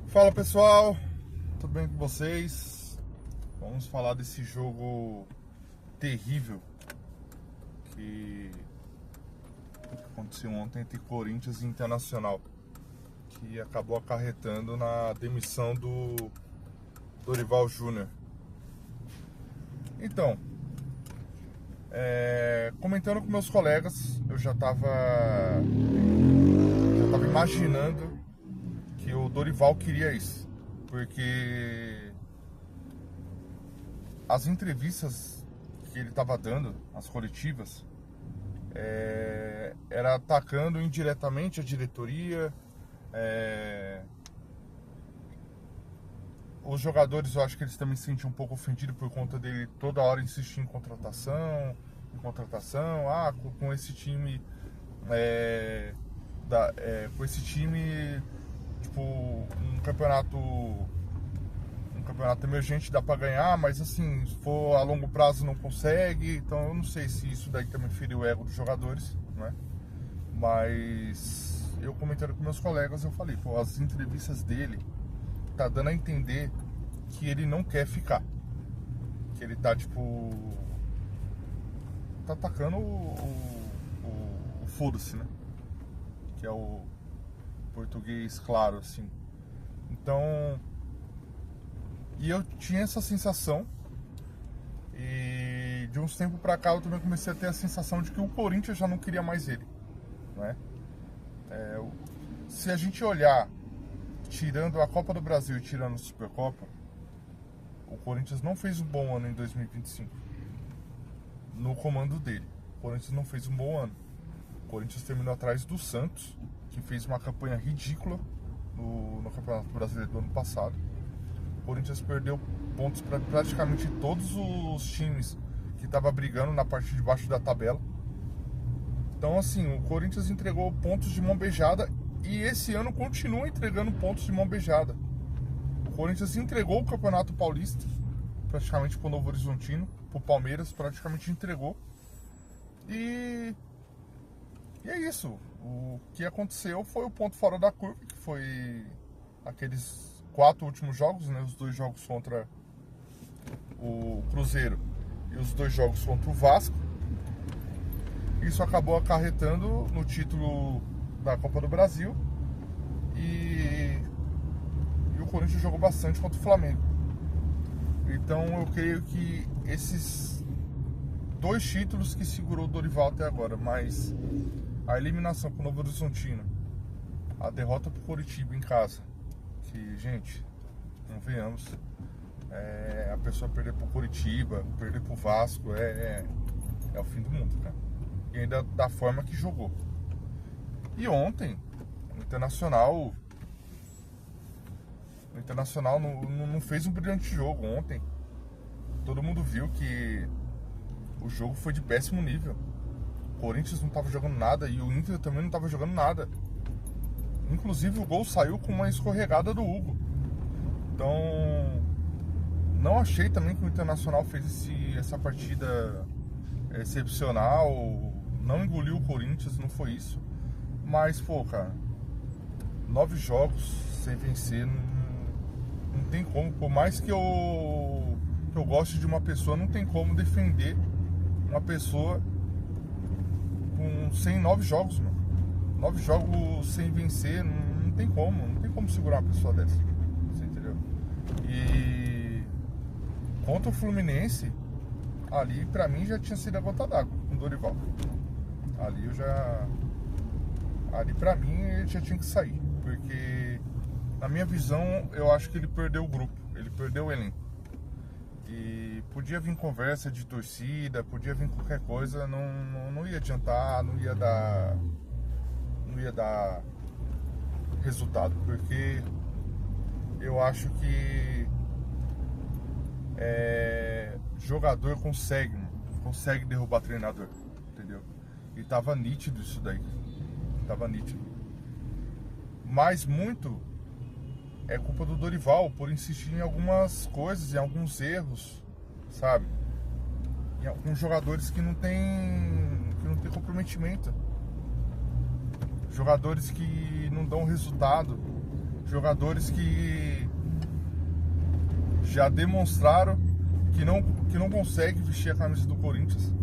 Fala pessoal, tudo bem com vocês? Vamos falar desse jogo terrível que aconteceu ontem entre Corinthians e Internacional, que acabou acarretando na demissão do Dorival Júnior. Então, comentando com meus colegas, eu já estava imaginando que o Dorival queria isso, porque as entrevistas que ele estava dando, as coletivas, era atacando indiretamente a diretoria. Os jogadores, eu acho que eles também se sentiam um pouco ofendidos por conta dele toda hora insistir em contratação, com esse time, com esse time, tipo, um campeonato emergente dá pra ganhar, mas assim, se for a longo prazo não consegue. Então eu não sei se isso daí também feriu o ego dos jogadores, né? Mas eu comentando com meus colegas, eu falei, pô, as entrevistas dele tá dando a entender que ele não quer ficar. Que ele tá, tipo, tá atacando o foda-se, né? Que é o português claro, assim. Então, e eu tinha essa sensação, e de uns tempos pra cá eu também comecei a ter a sensação de que o Corinthians já não queria mais ele, né? Se a gente olhar, tirando a Copa do Brasil e tirando a Supercopa, o Corinthians não fez um bom ano em 2025 no comando dele. O Corinthians não fez um bom ano. O Corinthians terminou atrás do Santos, que fez uma campanha ridícula no Campeonato Brasileiro do ano passado. O Corinthians perdeu pontos para praticamente todos os times que estavam brigando na parte de baixo da tabela. Então, assim, o Corinthians entregou pontos de mão beijada e esse ano continua entregando pontos de mão beijada. O Corinthians entregou o Campeonato Paulista praticamente pro Novo Horizontino, pro Palmeiras praticamente entregou. E é isso. O que aconteceu foi o ponto fora da curva, que foi aqueles 4 últimos jogos, né? Os 2 jogos contra o Cruzeiro e os 2 jogos contra o Vasco. Isso acabou acarretando no título da Copa do Brasil. E o Corinthians jogou bastante contra o Flamengo. Então eu creio que esses 2 títulos que segurou o Dorival até agora, mas a eliminação pro Novo Horizontino, a derrota pro Coritiba em casa, que, gente, não venhamos, a pessoa perder pro Coritiba, perder pro Vasco, é o fim do mundo, cara. E ainda da forma que jogou. E ontem, o Internacional não fez um brilhante jogo ontem. Todo mundo viu que o jogo foi de péssimo nível. O Corinthians não estava jogando nada e o Inter também não estava jogando nada. Inclusive o gol saiu com uma escorregada do Hugo. Então, não achei também que o Internacional fez essa partida excepcional. Não engoliu o Corinthians, não foi isso. Mas, pô, cara, 9 jogos sem vencer, não tem como. Por mais que eu goste de uma pessoa, não tem como defender uma pessoa sem 9 jogos, mano. 9 jogos sem vencer, não tem como segurar uma pessoa dessa. Você entendeu? E contra o Fluminense, ali pra mim já tinha sido a gota d'água com o Dorival. Ali pra mim ele já tinha que sair, porque na minha visão eu acho que ele perdeu o grupo, ele perdeu o elenco. E podia vir conversa de torcida, podia vir qualquer coisa, não ia adiantar, não ia dar resultado, porque eu acho que jogador consegue derrubar treinador, entendeu? E tava nítido isso daí, tava nítido. Mas muito é culpa do Dorival por insistir em algumas coisas, em alguns erros, sabe? Em alguns jogadores que não tem comprometimento. Jogadores que não dão resultado. Jogadores que já demonstraram que não consegue vestir a camisa do Corinthians.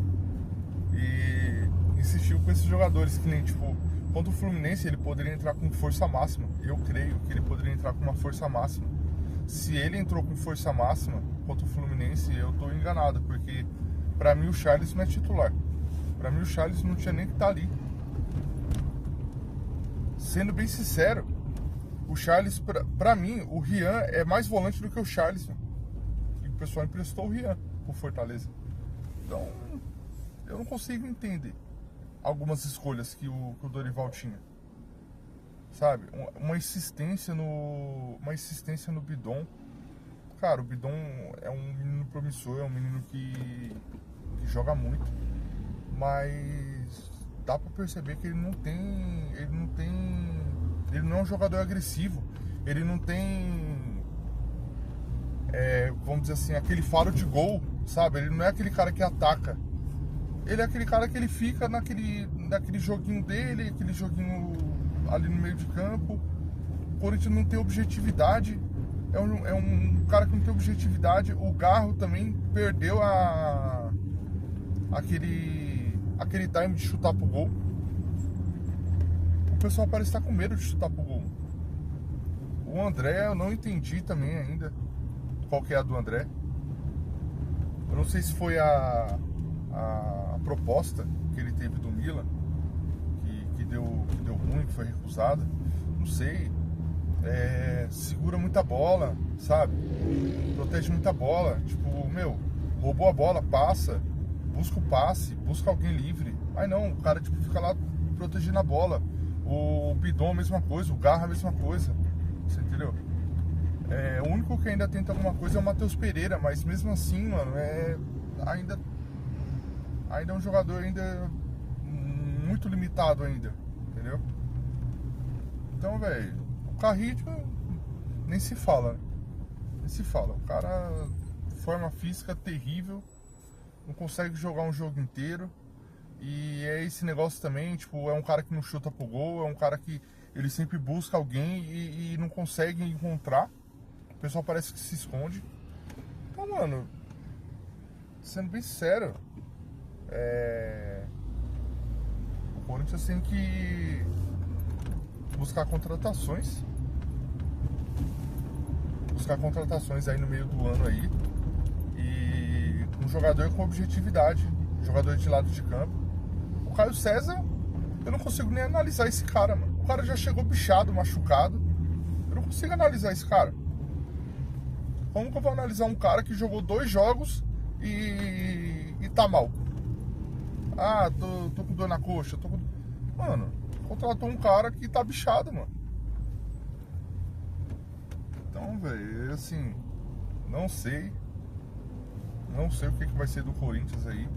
E insistiu com esses jogadores que nem, tipo, contra o Fluminense ele poderia entrar com força máxima. Eu creio que ele poderia entrar com uma força máxima. Se ele entrou com força máxima contra o Fluminense, eu tô enganado, porque pra mim o Charles não é titular. Pra mim o Charles não tinha nem que estar ali. Sendo bem sincero, o Charles, pra mim, o Rian é mais volante do que o Charles. E o pessoal emprestou o Rian pro Fortaleza. Então, eu não consigo entender algumas escolhas que o Dorival tinha. Sabe? Uma insistência no Bidon. Cara, o Bidon é um menino promissor, é um menino que joga muito. Mas dá pra perceber que ele não é um jogador agressivo. Ele não tem, vamos dizer assim, aquele faro de gol, sabe? Ele não é aquele cara que ataca. Ele é aquele cara que ele fica naquele joguinho dele, aquele joguinho ali no meio de campo. O Corinthians não tem objetividade. É um cara que não tem objetividade. O Garro também perdeu aquele time de chutar pro gol. O pessoal parece estar com medo de chutar pro gol. O André, eu não entendi também ainda qual que é a do André. Eu não sei se foi a proposta que ele teve do Milan, que deu ruim, que foi recusada. Não sei. Segura muita bola, sabe? Protege muita bola. Tipo, roubou a bola, passa, busca o passe, busca alguém livre. Aí não, o cara tipo, fica lá protegendo a bola. O Bidon a mesma coisa, o Garra a mesma coisa. Você entendeu? O único que ainda tenta alguma coisa é o Matheus Pereira, mas mesmo assim, mano, ainda é um jogador ainda muito limitado ainda, entendeu? Então, velho, o Carrillo nem se fala, né? Nem se fala. O cara, forma física terrível, não consegue jogar um jogo inteiro. E é esse negócio também, tipo, é um cara que não chuta pro gol, é um cara que ele sempre busca alguém e não consegue encontrar. O pessoal parece que se esconde. Então, mano, sendo bem sincero, o Corinthians tem que buscar contratações. Buscar contratações aí no meio do ano aí. E um jogador com objetividade, jogador de lado de campo. O Caio César, eu não consigo nem analisar esse cara, mano. O cara já chegou bichado, machucado. Eu não consigo analisar esse cara. Como que eu vou analisar um cara que jogou 2 jogos e tá mal? Ah, tô com dor na coxa, Mano, contratou um cara que tá bichado, mano. Então, velho, assim, não sei o que vai ser do Corinthians aí.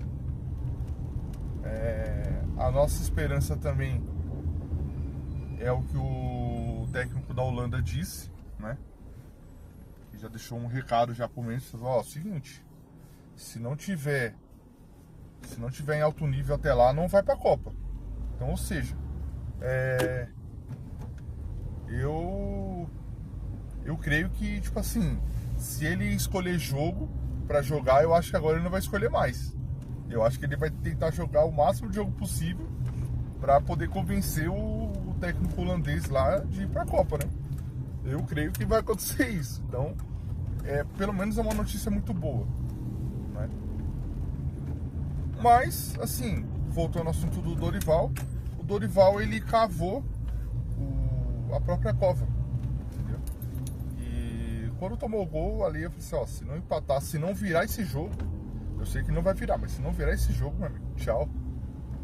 A nossa esperança também é o que o técnico da Holanda disse, né? Que já deixou um recado já pro Mendes, falou, seguinte, se não tiver em alto nível até lá, não vai pra Copa. Então, ou seja, eu creio que, tipo assim, se ele escolher jogo pra jogar, eu acho que agora ele não vai escolher mais. Eu acho que ele vai tentar jogar o máximo de jogo possível pra poder convencer o técnico holandês lá de ir pra Copa, né? Eu creio que vai acontecer isso. Então, pelo menos é uma notícia muito boa, né? Mas, assim, voltando ao assunto do Dorival, o Dorival, ele cavou a própria cova, entendeu? E quando tomou o gol ali, eu falei assim, se não empatar, se não virar esse jogo, eu sei que não vai virar, mas se não virar esse jogo, meu amigo, tchau.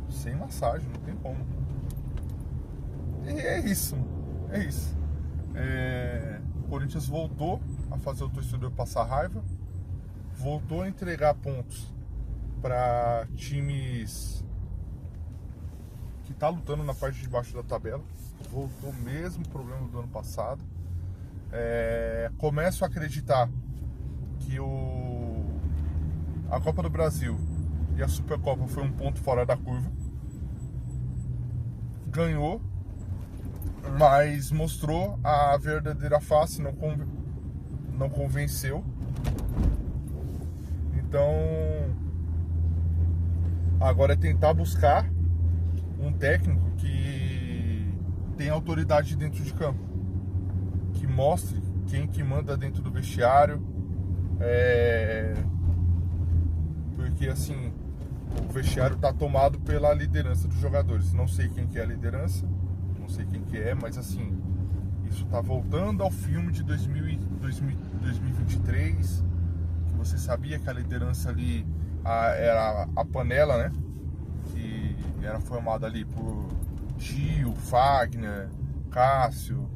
Sem massagem, não tem como. E é isso. O Corinthians voltou a fazer o torcedor passar raiva, voltou a entregar pontos para times que tá lutando na parte de baixo da tabela. Voltou o mesmo problema do ano passado. Começo a acreditar que a Copa do Brasil e a Supercopa foi um ponto fora da curva. Ganhou. mas mostrou a verdadeira face, não convenceu. Então, agora é tentar buscar um técnico que tem autoridade dentro de campo, que mostre quem que manda dentro do vestiário, porque assim, o vestiário está tomado pela liderança dos jogadores. Não sei quem que é a liderança, não sei quem que é, mas assim, isso está voltando ao filme de 2023, que você sabia que a liderança ali era a panela, né? Que era formada ali por Gil, Fagner, Cássio,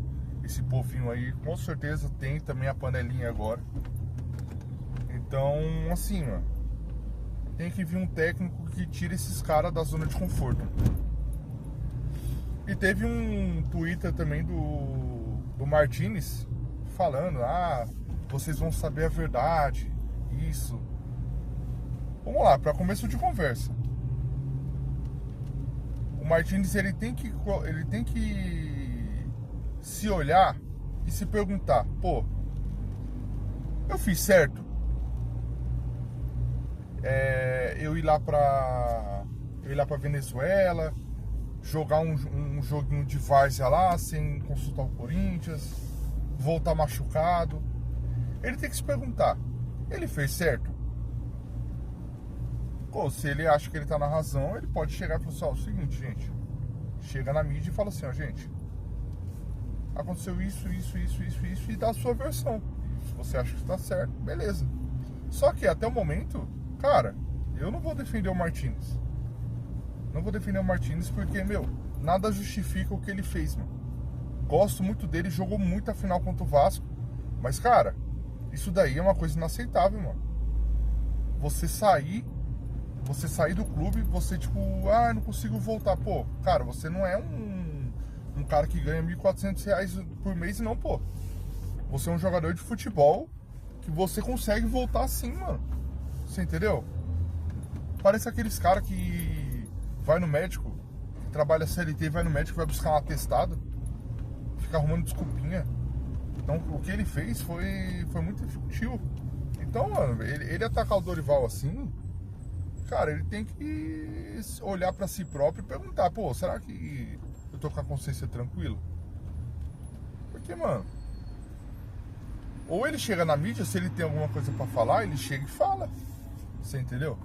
esse povinho aí. Com certeza tem também a panelinha agora. Então, assim, ó, tem que vir um técnico que tire esses caras da zona de conforto. E teve um Twitter também do Martinez falando: vocês vão saber a verdade, isso. Vamos lá, para começo de conversa. O Martinez ele tem que se olhar e se perguntar: pô, eu fiz certo? Eu ir lá pra Venezuela, jogar um joguinho de várzea lá sem consultar o Corinthians, voltar machucado. Ele tem que se perguntar: ele fez certo? Pô, se ele acha que ele tá na razão, ele pode chegar e falar assim: ó, é o seguinte, gente, chega na mídia e fala assim: ó, gente, aconteceu isso, e dá a sua versão. Se você acha que tá certo, beleza. Só que até o momento, cara, eu não vou defender o Martinez. Não vou defender o Martinez porque, nada justifica o que ele fez, mano. Gosto muito dele, jogou muito a final contra o Vasco. Mas, cara, isso daí é uma coisa inaceitável, mano. Você sair do clube, você tipo, não consigo voltar. Pô, cara, você não é um cara que ganha R$1.400 por mês, não, pô. Você é um jogador de futebol que você consegue voltar sim, mano. Você entendeu? Parece aqueles caras que vai no médico, que trabalha CLT, vai no médico, vai buscar um atestado, fica arrumando desculpinha. Então o que ele fez foi muito infantil. Então, mano, ele atacar o Dorival assim, cara, ele tem que olhar pra si próprio e perguntar: pô, será que eu tô com a consciência tranquila? Porque, mano, ou ele chega na mídia, se ele tem alguma coisa pra falar, ele chega e fala. Você entendeu?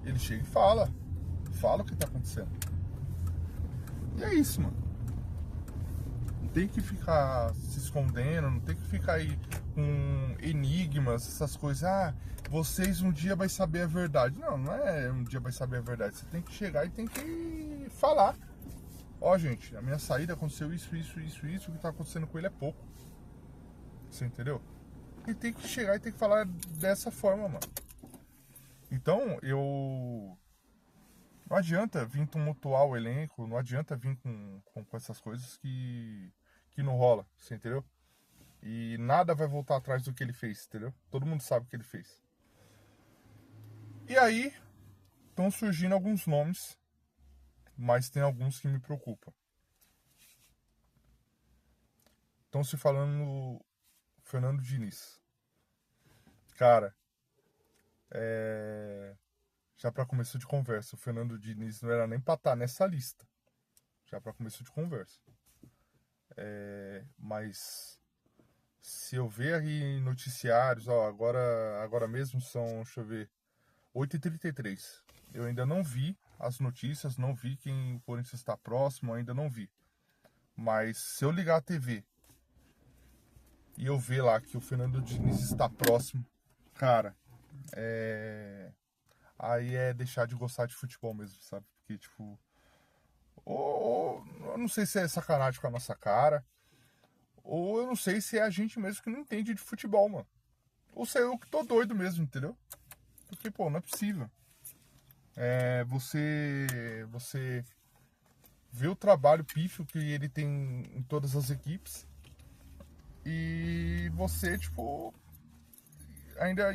Ele chega e fala o que tá acontecendo. E é isso, mano. Não tem que ficar se escondendo, não tem que ficar aí com enigmas, essas coisas. Vocês um dia vai saber a verdade. Não é um dia vai saber a verdade. Você tem que chegar e tem que falar: ó, gente, a minha saída aconteceu isso, o que tá acontecendo com ele é pouco. Você entendeu? E tem que chegar e tem que falar dessa forma, mano. Então, não adianta vir tumultuar o elenco, não adianta vir com essas coisas que não rola, você entendeu? E nada vai voltar atrás do que ele fez, entendeu? Todo mundo sabe o que ele fez. E aí, estão surgindo alguns nomes, mas tem alguns que me preocupam. Estão se falando no Fernando Diniz. Cara, já para começo de conversa, o Fernando Diniz não era nem para estar nessa lista. Já para começo de conversa. Mas se eu ver aí em noticiários, agora mesmo são, deixa eu ver, 8h33. Eu ainda não vi as notícias, não vi quem o Corinthians está próximo, ainda não vi. Mas se eu ligar a TV e eu ver lá que o Fernando Diniz está próximo, cara, aí é deixar de gostar de futebol mesmo, sabe? Porque, tipo, ou eu não sei se é sacanagem com a nossa cara, ou eu não sei se é a gente mesmo que não entende de futebol, mano. Ou se é eu que tô doido mesmo, entendeu? Porque, pô, não é possível. Você vê o trabalho pífio que ele tem em todas as equipes e você, tipo, ainda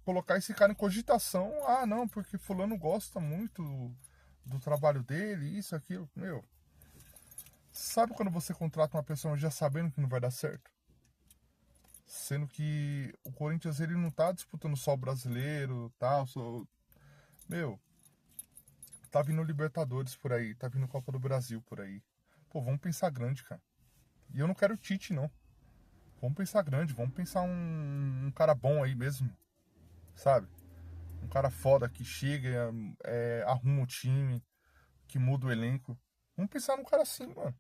colocar esse cara em cogitação. Não, porque fulano gosta muito do trabalho dele, isso, aquilo. Sabe quando você contrata uma pessoa já sabendo que não vai dar certo? Sendo que o Corinthians ele não tá disputando só o brasileiro, tal, só... Meu, tá vindo Libertadores por aí, tá vindo Copa do Brasil por aí. Pô, vamos pensar grande, cara. E eu não quero o Tite, não. Vamos pensar grande, vamos pensar um cara bom aí mesmo, sabe? Um cara foda que chega, arruma o time, que muda o elenco. Vamos pensar num cara assim, mano.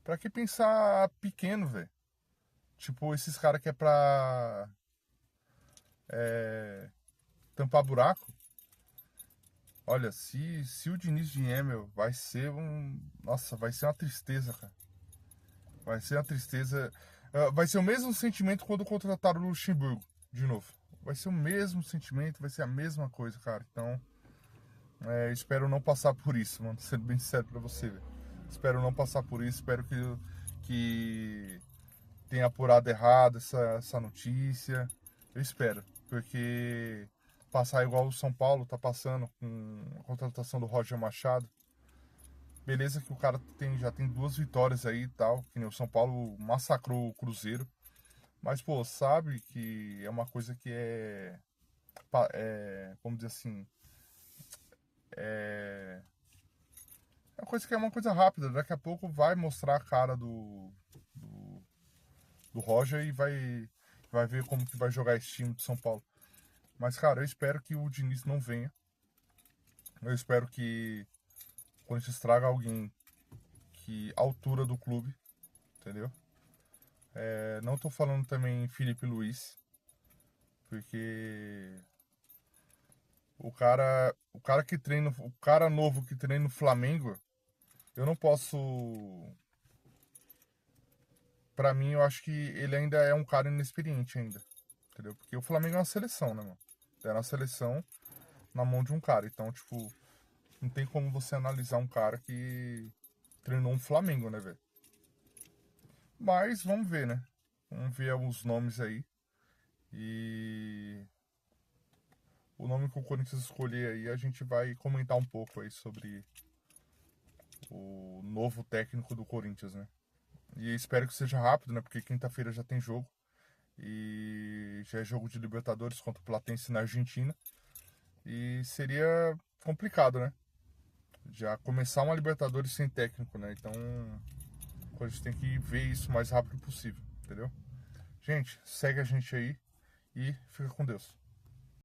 Pra que pensar pequeno, velho? Tipo, esses caras que é pra tampar buraco. Olha, se o Diniz vier, meu, vai ser um. Nossa, vai ser uma tristeza, cara. Vai ser uma tristeza. Vai ser o mesmo sentimento quando contrataram o Luxemburgo, de novo. Vai ser o mesmo sentimento, vai ser a mesma coisa, cara. Então, espero não passar por isso, mano. Sendo bem sincero pra você, velho. Espero não passar por isso, espero que tenha apurado errado essa notícia. Eu espero, porque passar igual o São Paulo tá passando com a contratação do Roger Machado. Beleza que o cara já tem 2 vitórias aí e tal, que nem o São Paulo massacrou o Cruzeiro. Mas, pô, sabe que é uma coisa que vamos dizer assim, é, é uma coisa que é uma coisa rápida. Daqui a pouco vai mostrar a cara do, do Roger e vai ver como que vai jogar esse time de São Paulo. Mas, cara, eu espero que o Diniz não venha. Eu espero que o Corinthians traga alguém que à altura do clube, entendeu? Não tô falando também Felipe Luiz, porque o cara que treina, o cara novo que treina no Flamengo, eu não posso. Pra mim, eu acho que ele ainda é um cara inexperiente ainda, entendeu? Porque o Flamengo é uma seleção, né, mano? É uma seleção na mão de um cara. Então, tipo, não tem como você analisar um cara que treinou um Flamengo, né, velho? Mas vamos ver, né? Vamos ver alguns nomes aí. E o nome que o Corinthians escolher aí, a gente vai comentar um pouco aí sobre o novo técnico do Corinthians, né? E espero que seja rápido, né? Porque quinta-feira já tem jogo. E já é jogo de Libertadores contra o Platense na Argentina. E seria complicado, né? Já começar uma Libertadores sem técnico, né? Então a gente tem que ver isso o mais rápido possível, entendeu? Gente, segue a gente aí e fica com Deus.